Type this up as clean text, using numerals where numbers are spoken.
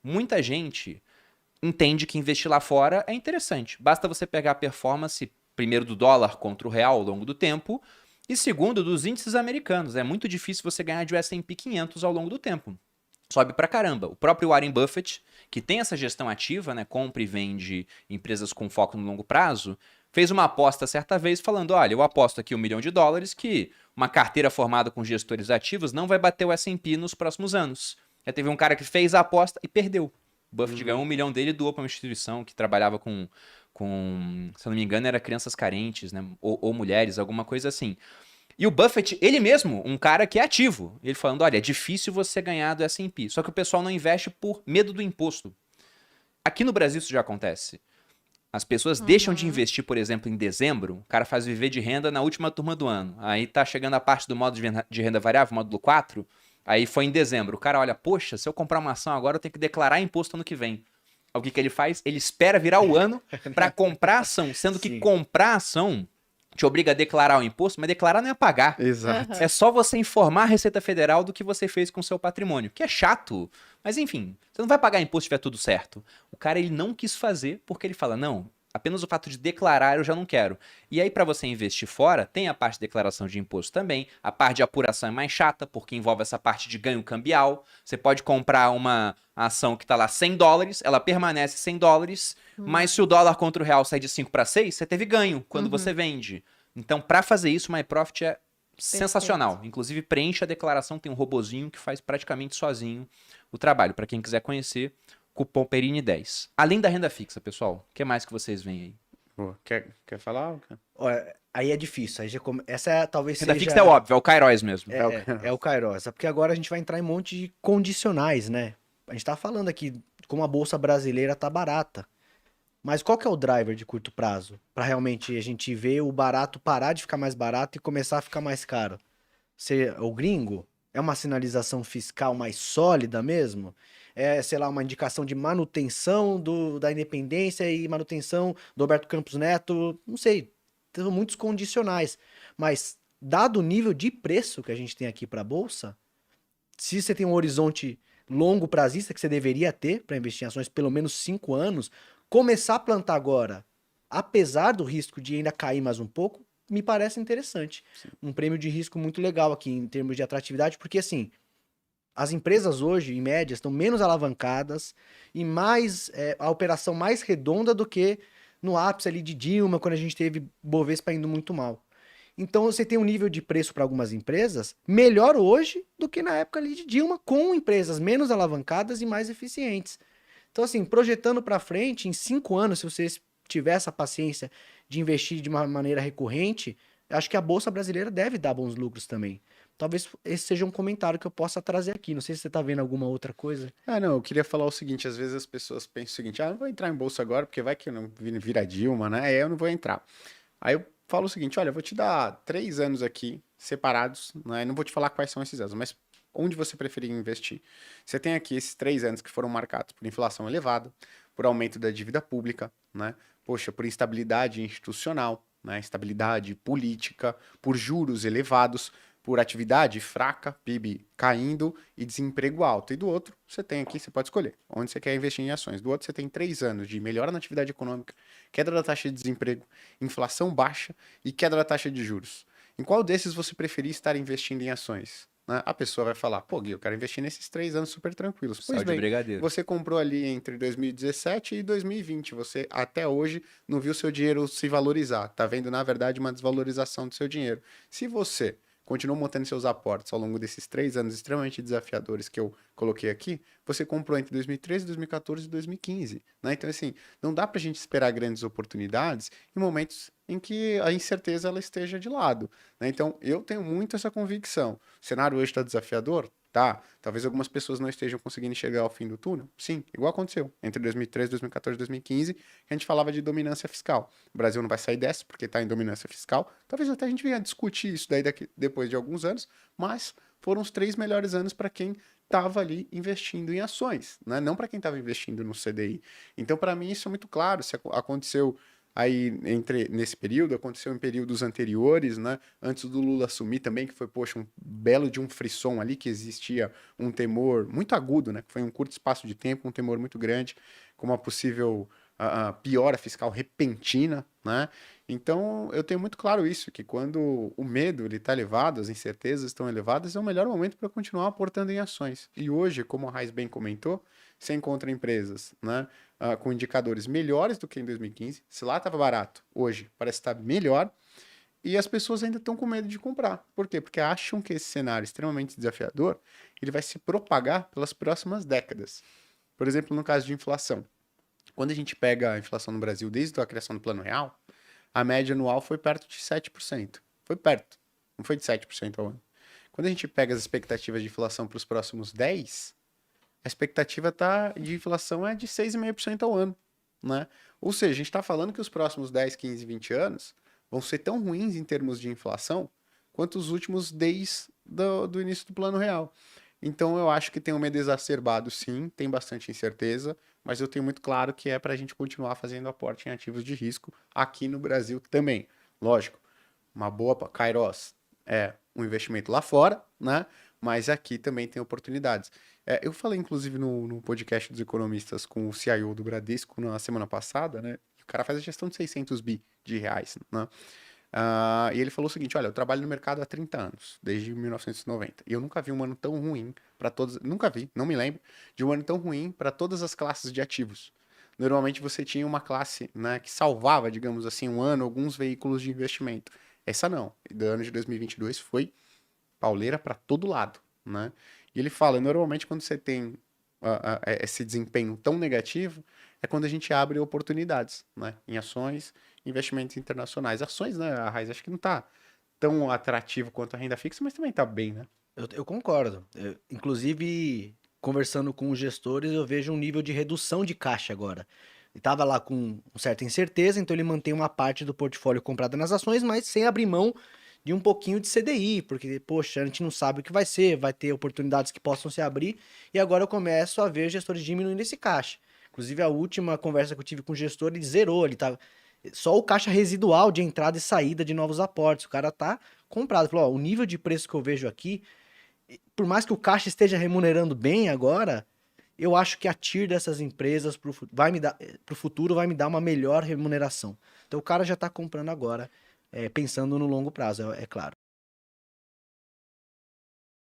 muita gente entende que investir lá fora é interessante. Basta você pegar a performance, primeiro, do dólar contra o real ao longo do tempo, e segundo, dos índices americanos. É muito difícil você ganhar de S&P 500 ao longo do tempo. Sobe pra caramba. O próprio Warren Buffett, que tem essa gestão ativa, né, compra e vende empresas com foco no longo prazo, fez uma aposta certa vez falando, olha, eu aposto aqui $1 milhão que uma carteira formada com gestores ativos não vai bater o S&P nos próximos anos. Já teve um cara que fez a aposta e perdeu. O Buffett ganhou $1 milhão dele e doou para uma instituição que trabalhava com, se eu não me engano, era crianças carentes, né, ou mulheres, alguma coisa assim. E o Buffett, ele mesmo, um cara que é ativo, ele falando, olha, é difícil você ganhar do S&P, só que o pessoal não investe por medo do imposto. Aqui no Brasil isso já acontece. As pessoas deixam de investir, por exemplo, em dezembro, o cara faz viver de renda na última turma do ano. Aí tá chegando a parte do modo de renda variável, módulo 4, aí foi em dezembro. O cara olha, poxa, se eu comprar uma ação agora, eu tenho que declarar imposto ano que vem. O que ele faz? Ele espera virar o ano para comprar ação, sendo que comprar ação te obriga a declarar o imposto, mas declarar não é pagar. Exato. É só você informar a Receita Federal do que você fez com o seu patrimônio, que é chato. Mas enfim, você não vai pagar imposto se tiver tudo certo. O cara, ele não quis fazer porque ele fala, não, apenas o fato de declarar eu já não quero. E aí, para você investir fora, tem a parte de declaração de imposto também. A parte de apuração é mais chata, porque envolve essa parte de ganho cambial. Você pode comprar uma ação que está lá $100, ela permanece $100, mas se o dólar contra o real sai de 5 para 6, você teve ganho quando você vende. Então, para fazer isso, o MyProfit é sensacional. Inclusive, preenche a declaração, tem um robozinho que faz praticamente sozinho o trabalho. Para quem quiser conhecer, cupom Perini10. Além da renda fixa, pessoal, o que mais que vocês veem aí? Boa. Quer falar? Olha, aí é difícil. Aí já essa é, talvez Renda seja... fixa é óbvio, é o Kairos mesmo. É o Kairos. Porque agora a gente vai entrar em um monte de condicionais, né? A gente tá falando aqui como a bolsa brasileira tá barata. Mas qual que é o driver de curto prazo? Para realmente a gente ver o barato parar de ficar mais barato e começar a ficar mais caro. O gringo é uma sinalização fiscal mais sólida mesmo? É, sei lá, uma indicação de manutenção da independência e manutenção do Roberto Campos Neto? Não sei. Tem muitos condicionais. Mas, dado o nível de preço que a gente tem aqui para a Bolsa, se você tem um horizonte longo prazista que você deveria ter para investir em ações pelo menos 5 anos, começar a plantar agora, apesar do risco de ainda cair mais um pouco, me parece interessante. Sim. Um prêmio de risco muito legal aqui em termos de atratividade, porque assim, as empresas hoje, em média, estão menos alavancadas e mais a operação mais redonda do que no ápice ali de Dilma, quando a gente teve Bovespa indo muito mal. Então você tem um nível de preço para algumas empresas melhor hoje do que na época ali de Dilma, com empresas menos alavancadas e mais eficientes. Então, assim, projetando para frente, em 5 anos, se você tiver essa paciência de investir de uma maneira recorrente, acho que a Bolsa Brasileira deve dar bons lucros também. Talvez esse seja um comentário que eu possa trazer aqui. Não sei se você está vendo alguma outra coisa. Não, eu queria falar o seguinte, às vezes as pessoas pensam o seguinte, não vou entrar em bolsa agora, porque vai que eu não vira Dilma, né? Eu não vou entrar. Aí eu falo o seguinte, olha, eu vou te dar 3 anos aqui, separados, né? Não vou te falar quais são esses anos, mas onde você preferir investir. Você tem aqui esses 3 anos que foram marcados por inflação elevada, por aumento da dívida pública, né? Poxa, por instabilidade institucional, né? Estabilidade política, por juros elevados, por atividade fraca, PIB caindo e desemprego alto. E do outro, você tem aqui, você pode escolher onde você quer investir em ações. Do outro, você tem 3 anos de melhora na atividade econômica, queda da taxa de desemprego, inflação baixa e queda da taxa de juros. Em qual desses você preferir estar investindo em ações? Né? A pessoa vai falar, pô, Gui, eu quero investir nesses 3 anos super tranquilos. Pois bem, você comprou ali entre 2017 e 2020. Você até hoje não viu seu dinheiro se valorizar. Tá vendo, na verdade, uma desvalorização do seu dinheiro. Se você continuou montando seus aportes ao longo desses 3 anos extremamente desafiadores que eu coloquei aqui, você comprou entre 2013, 2014 e 2015. Né? Então, assim, não dá pra gente esperar grandes oportunidades em momentos em que a incerteza ela esteja de lado. Né? Então, eu tenho muito essa convicção. O cenário hoje está desafiador? Tá. Talvez algumas pessoas não estejam conseguindo enxergar o fim do túnel. Sim, igual aconteceu entre 2013, 2014 e 2015, que a gente falava de dominância fiscal. O Brasil não vai sair dessa porque está em dominância fiscal. Talvez até a gente venha discutir isso daí depois de alguns anos, mas foram os 3 melhores anos para quem estava ali investindo em ações, né? Não para quem estava investindo no CDI. Então, para mim, isso é muito claro. Se aconteceu Aí, nesse período, aconteceu em períodos anteriores, né? Antes do Lula assumir também, que foi, poxa, um belo de um frisson ali, que existia um temor muito agudo, né? Que foi um curto espaço de tempo, um temor muito grande, com uma possível piora fiscal repentina, né? Então, eu tenho muito claro isso, que quando o medo ele está elevado, as incertezas estão elevadas, é o melhor momento para continuar aportando em ações. E hoje, como a Raiz bem comentou, você encontra empresas, né? Com indicadores melhores do que em 2015. Se lá estava barato, hoje parece estar melhor. E as pessoas ainda estão com medo de comprar. Por quê? Porque acham que esse cenário extremamente desafiador ele vai se propagar pelas próximas décadas. Por exemplo, no caso de inflação. Quando a gente pega a inflação no Brasil desde a criação do Plano Real, a média anual foi perto de 7%. Foi perto. Não foi de 7% ao ano. Quando a gente pega as expectativas de inflação para os próximos 10, a expectativa de inflação é de 6,5% ao ano, né? Ou seja, a gente está falando que os próximos 10, 15, 20 anos vão ser tão ruins em termos de inflação quanto os últimos desde do início do Plano Real. Então eu acho que tem um medo exacerbado, sim, tem bastante incerteza, mas eu tenho muito claro que é para a gente continuar fazendo aporte em ativos de risco aqui no Brasil também. Lógico, uma boa Kairos é um investimento lá fora, né? Mas aqui também tem oportunidades. Eu falei, inclusive, no podcast dos economistas com o CIO do Bradesco na semana passada, né? O cara faz a gestão de 600 bi de reais, né? E ele falou o seguinte: olha, eu trabalho no mercado há 30 anos, desde 1990, e eu nunca vi um ano tão ruim para todos. Nunca vi, não me lembro, de um ano tão ruim para todas as classes de ativos. Normalmente você tinha uma classe, né, que salvava, digamos assim, um ano, alguns veículos de investimento. Essa não. Do ano de 2022 foi pauleira para todo lado, né? E ele fala, normalmente quando você tem esse desempenho tão negativo, é quando a gente abre oportunidades, né? Em ações, investimentos internacionais. Ações, né, a Raiz, acho que não tá tão atrativo quanto a renda fixa, mas também tá bem, né? Eu concordo. Inclusive, conversando com os gestores, eu vejo um nível de redução de caixa agora. Ele estava lá com certa incerteza, então ele mantém uma parte do portfólio comprada nas ações, mas sem abrir mão de um pouquinho de CDI, porque, poxa, a gente não sabe o que vai ter oportunidades que possam se abrir, e agora eu começo a ver gestores diminuindo esse caixa. Inclusive, a última conversa que eu tive com o gestor, ele zerou, ele tá só o caixa residual de entrada e saída de novos aportes. O cara tá comprado. Ele falou, ó, o nível de preço que eu vejo aqui, por mais que o caixa esteja remunerando bem agora, eu acho que a TIR dessas empresas pro futuro vai me dar uma melhor remuneração. Então o cara já está comprando agora, pensando no longo prazo, é claro.